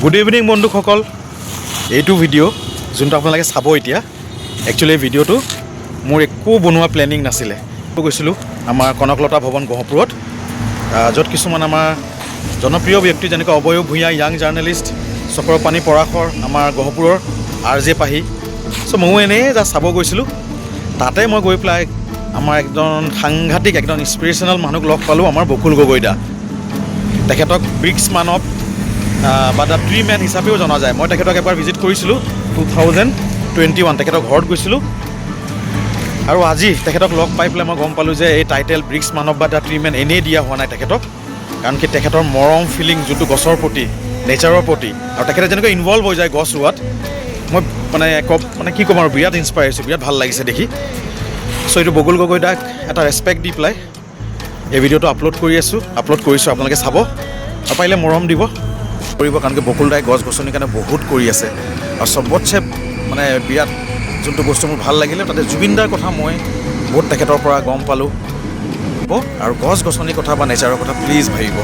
Good evening বন্ধুসকল, এইটো video' যোনটো আপোনালোকে চাব এতিয়া। একচুৱেলি এই ভিডিঅ'টো মোৰ একো বনোৱা প্লেনিং নাছিলে। গৈছিলোঁ আমাৰ কনকলতা ভৱন গহপুৰত, য'ত কিছুমান আমাৰ জনপ্ৰিয় ব্যক্তি যেনেকৈ অবয়ব ভূঞা, য়াং জাৰ্নেলিষ্ট চক্ৰপাণি পৰাশৰ, আমাৰ গহপুৰৰ RJ পাহি। চ' ময়ো এনেই জাষ্ট চাব গৈছিলোঁ। তাতে মই গৈ পেলাই আমাৰ একদম সাংঘাতিক একদম ইনস্পিৰেশ্যনেল মানুহক লগ পালোঁ, আমাৰ বকুল গগৈ দা। তেখেতক ব্ৰিক্স মানৱ বা দ্য ট্ৰী মেন হিচাপেও জনা যায়। মই তেখেতক এবাৰ ভিজিট কৰিছিলোঁ 2021, তেখেতৰ ঘৰত গৈছিলোঁ। আৰু আজি তেখেতক লগ পাই পেলাই মই গম পালোঁ যে এই টাইটেল ব্ৰিক্স মানৱ বা দ্য ট্ৰী মেন এনেই দিয়া হোৱা নাই তেখেতক, কাৰণ কি তেখেতৰ মৰম ফিলিং যোনটো গছৰ প্ৰতি, নেচাৰৰ প্ৰতি, আৰু তেখেতে যেনেকৈ ইনভল্ভ হৈ যায় গছ ৰোৱাত, মই মানে কি ক'ম আৰু বিৰাট ইনস্পায়াৰ হৈছোঁ, বিৰাট ভাল লাগিছে দেখি। চ' এইটো বকুল গগৈ দাক এটা ৰেচপেক্ট দি পেলাই এই ভিডিঅ'টো আপলোড কৰিছোঁ। আপোনালোকে চাব আৰু পাৰিলে মৰম দিব কৰিব, কাৰণ কি বকুল দাই গছ গছনিৰ কাৰণে বহুত কৰি আছে। আৰু চবতছে মানে বিৰাট যোনটো বস্তু মোৰ ভাল লাগিলে, তাতে জুবিন দাৰ কথা মই বহুত তেখেতৰ পৰা গম পালোঁ। আৰু গছ গছনিৰ কথা বা নেচাৰৰ কথা প্লিজ ভাবিব।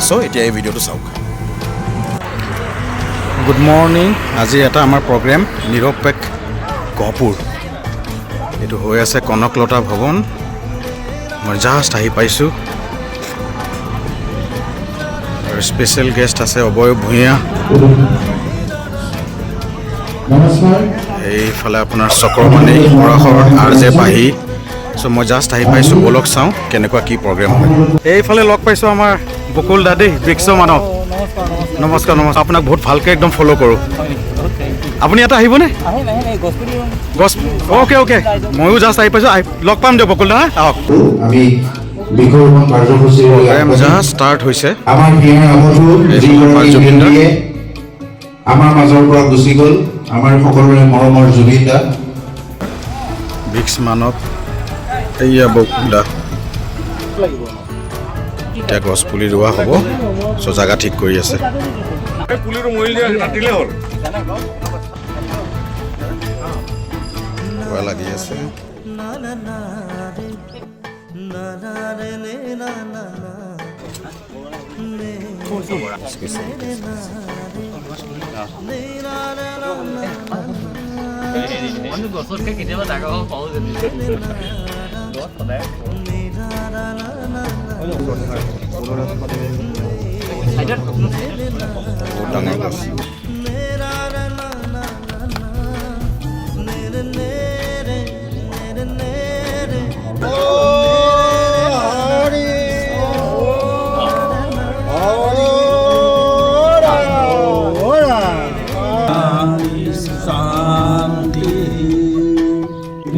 চ' এতিয়া এই ভিডিঅ'টো চাওক। Good morning. আজি এটা আমাৰ প্ৰগ্ৰেম নিৰপেক্ষ গহপুৰ, এইটো হৈ আছে কনকলতা ভৱন। মই জাষ্ট আহি পাইছোঁ আৰু স্পেচিয়েল গেষ্ট আছে অবয়ব ভূঞা, এইফালে আপোনাৰ চক্ৰপাণি পৰাশৰ, RJ পাহি। চ' মই জাষ্ট আহি পাইছোঁ, বলক চাওঁ কেনেকুৱা কি প্ৰগ্ৰেম হয়। এইফালে লগ পাইছোঁ আমাৰ বকুল দা দেই, ব্ৰিক্স মানৱ। নমস্কাৰ। আপোনাক বহুত ভালকৈ একদম ফ'ল' কৰোঁ। আপুনি ইয়াতে আহিবনে? গছ অ'কে। ময়ো জাষ্ট আহি পাইছোঁ, লগ পাম দিয়ক বকুল দা। আহক। প্ৰগ্ৰেম জাষ্ট ষ্টাৰ্ট হৈছে। আমাৰ মাজৰ পৰা গুচি গ'ল আমাৰ সকলোৰে মৰমৰ জুবিন দা। ব্ৰিক্স মানৱ, এইয়া বকুল দা। এতিয়া গছ পুলি ৰোৱা হ'ব। চ' জাগা ঠিক কৰি আছে। লাগি আছে। গছতকে কেতিয়াবা ডাঙৰ হ'ব পাওঁ যে বহুত ডাঙৰ গছ।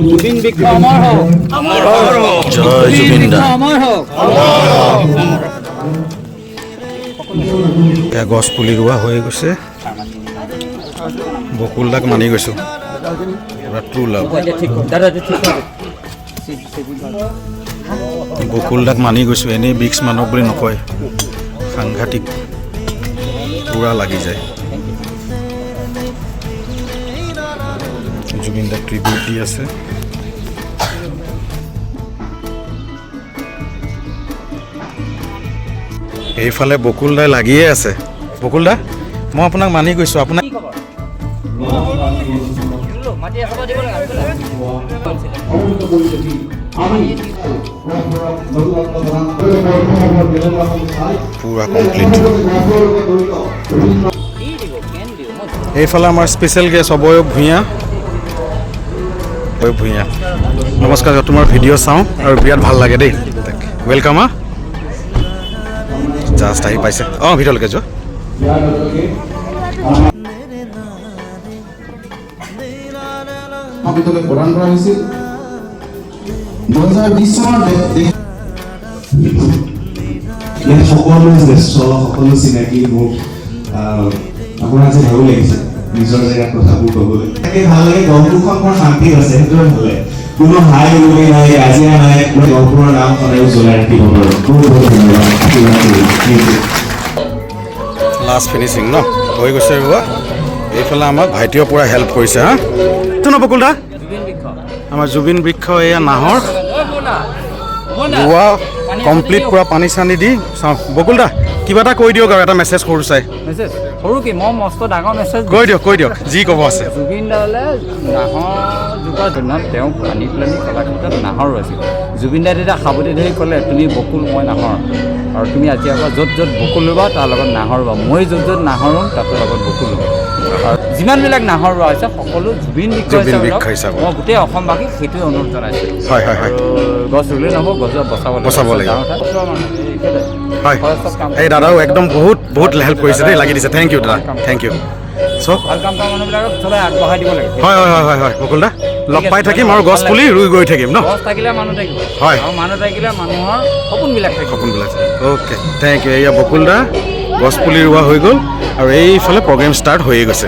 জুবিন বৃক্ষ অমৰ হওক, জয় জুবিন দা। এতিয়া গছ পুলি ৰোৱা হৈ গৈছে। বকুল দাক মানি গৈছোঁ, ট্ৰু লাভ। বকুল দাক মানি গৈছোঁ, এনেই ব্ৰিক্স মানৱ বুলি নকয়, সাংঘাতিক পূৰা লাগি যায়। জুবিন দাক ট্ৰিবিউট দি আছে। এইফালে বকুল দাই লাগিয়ে আছে। বকুল দা, মই আপোনাক মানি গৈছোঁ। আপোনাক পুৰা কমপ্লিট। এইফালে আমাৰ স্পেচিয়েল গেষ্ট অবয়ব ভূঞা। নমস্কাৰ, তোমাৰ ভিডিঅ' চাওঁ আৰু বিৰাট ভাল লাগে দেই। ৱেলকাম। জাষ্ট আহি পাইছে। ভিতৰলৈকে যোৱা। প্ৰদান কৰা হৈছিল 2020 চনৰ সকলো জ্যেষ্ঠ, সকলো চিনাকি মোক আপোনাৰ যে ভালো লাগিছে নিজৰ জেগাত কথাবোৰ ক'বলৈ। তাকে ভাল লাগে, গহপুৰখন বৰ শান্তি আছে, সেইটোৱে ভাল লাগে। কোনো হাই উৰুলি নাই, কাজিয়া নাই, গহপুৰৰ নাম সদায় জ্বলাই ৰাখিব পাৰোঁ। বহুত ধন্যবাদ। লাষ্ট ফিনিচিং হৈ গৈছে ৰোৱা। এইফালে আমাক ভাইটিয়েও পূৰা হেল্প কৰিছে। বকুল দা, আমাৰ জুবিন বৃক্ষ এয়া নাহৰ ৰোৱা কমপ্লিট, পূৰা পানী চানী দি চাওঁ। বকুল দা, কিবা এটা কৈ দিয়ক আৰু এটা মেছেজ সৰু চাই মেছেজ সৰু কি মই মস্ত ডাঙৰ মেছেজ কৈ দিয়ক যি ক'ব আছে জুবিন দালে নাহৰ যুগৰ দিনত তেওঁ পানী পেলানি কলাক্ষেত্ৰত নাহৰো আছিল জুবিন দাই তেতিয়া সাৱটি ধৰি ক'লে তুমি বকুল মই নাহৰ আৰু তুমি আজিৰ পৰা য'ত য'ত বকুল ৰুবা তাৰ লগত নাহৰ ৰুবা মই য'ত য'ত নাহৰ ৰুম তাতো লগত বকুল ৰুম আৰু যিমানবিলাক নাহৰ ৰোৱা হৈছে সকলো জুবিন বৃক্ষ হিচাপে মই গোটেই অসমবাসীক সেইটোৱে অনুৰোধ জনাইছোঁ হয় আৰু গছ ৰুলেই নহ'ব গছ বচাব লাগিব। হয় চব কাম এই দাদাও একদম বহুত হেল্প কৰিছে দেই লাগি দিছে থেংক ইউ দাদা থেংক ইউ চব ভাল কাম কৰা মানুহবিলাকক চবেই আগবঢ়াই দিব লাগে হয় বকুল দা লগ পাই থাকিম আৰু গছ পুলি ৰুই গৈ থাকিম ন গছ থাকিলে মানুহ থাকিব হয়। আৰু মানুহ থাকিলে মানুহৰ সপোনবিলাক থাকিব সপোনবিলাক অ'কে থেংক ইউ এয়া বকুল দা গছ পুলি ৰোৱা হৈ গ'ল আৰু এইফালে প্ৰগ্ৰেম ষ্টাৰ্ট হৈয়ে গৈছে